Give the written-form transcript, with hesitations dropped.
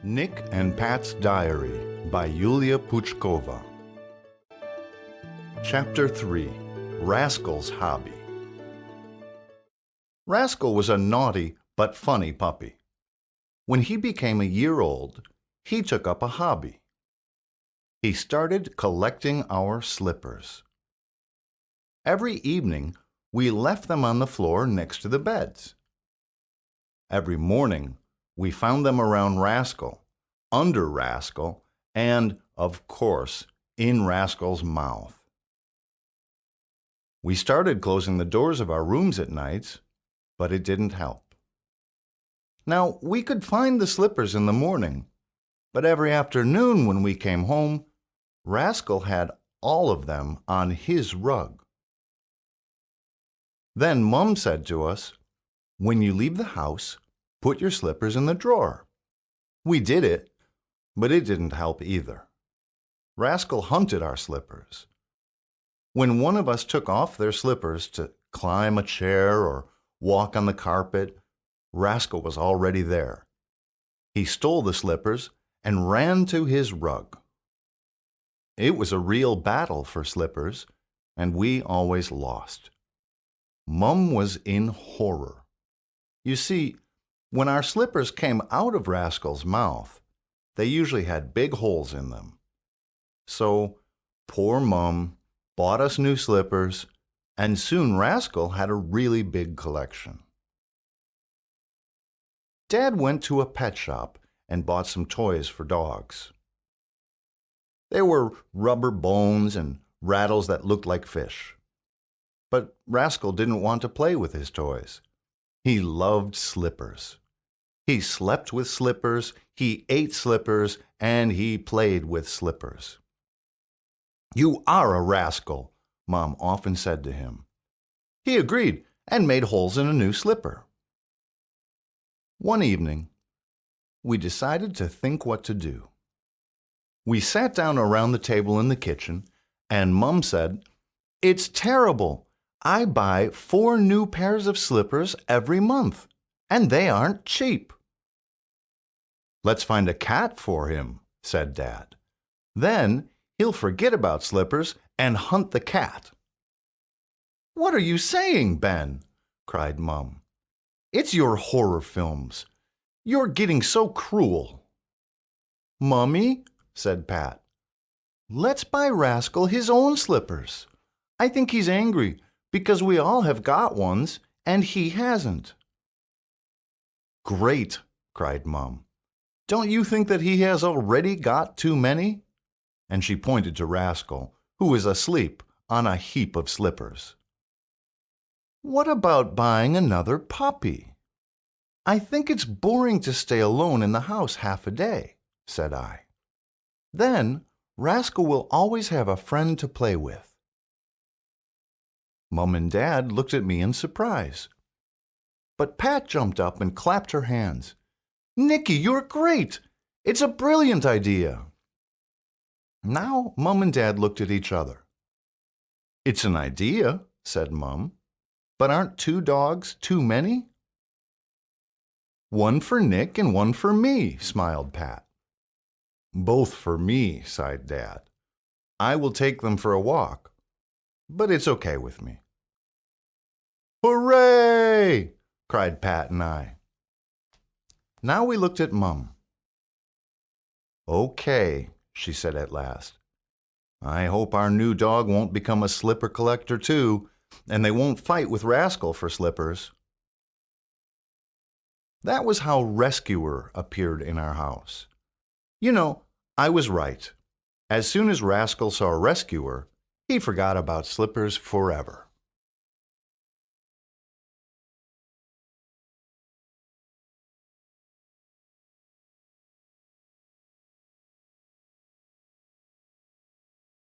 Nick and Pat's Diary by Yulia Puchkova. Chapter 3. Rascal's Hobby. Rascal was a naughty but funny puppy. When he became a year old, he took up a hobby. He started collecting our slippers. Every evening, we left them on the floor next to the beds. Every morning, we found them around Rascal, under Rascal, and, of course, in Rascal's mouth. We started closing the doors of our rooms at nights, but it didn't help. Now, we could find the slippers in the morning, but every afternoon when we came home, Rascal had all of them on his rug. Then Mum said to us, "When you leave the house, put your slippers in the drawer." We did it, but it didn't help either. Rascal hunted our slippers. When one of us took off their slippers to climb a chair or walk on the carpet, Rascal was already there. He stole the slippers and ran to his rug. It was a real battle for slippers, and we always lost. Mum was in horror. You see, when our slippers came out of Rascal's mouth, they usually had big holes in them. So, poor Mum bought us new slippers, and soon Rascal had a really big collection. Dad went to a pet shop and bought some toys for dogs. There were rubber bones and rattles that looked like fish. But Rascal didn't want to play with his toys. He loved slippers. He slept with slippers, he ate slippers, and he played with slippers. "You are a rascal," Mom often said to him. He agreed and made holes in a new slipper. One evening, we decided to think what to do. We sat down around the table in the kitchen, and Mum said, "It's terrible. I buy 4 new pairs of slippers every month, and they aren't cheap." "Let's find a cat for him," said Dad. "Then he'll forget about slippers and hunt the cat." "What are you saying, Ben?" cried Mum. "It's your horror films. You're getting so cruel." "Mummy," said Pat, "let's buy Rascal his own slippers. I think he's angry because we all have got ones and he hasn't." "Great," cried Mum. "Don't you think that he has already got too many?" And she pointed to Rascal, who was asleep on a heap of slippers. "What about buying another puppy?" "I think it's boring to stay alone in the house half a day," said I. "Then Rascal will always have a friend to play with." Mum and Dad looked at me in surprise. But Pat jumped up and clapped her hands. "Nicky, you're great! It's a brilliant idea!" Now Mum and Dad looked at each other. "It's an idea," said Mum, "but aren't 2 dogs too many?" "One for Nick and one for me," smiled Pat. "Both for me," sighed Dad. "I will take them for a walk, but it's okay with me." "Hooray!" cried Pat and I. Now we looked at Mum. "Okay," she said at last. "I hope our new dog won't become a slipper collector too, and they won't fight with Rascal for slippers." That was how Rescuer appeared in our house. You know, I was right. As soon as Rascal saw Rescuer, he forgot about slippers forever.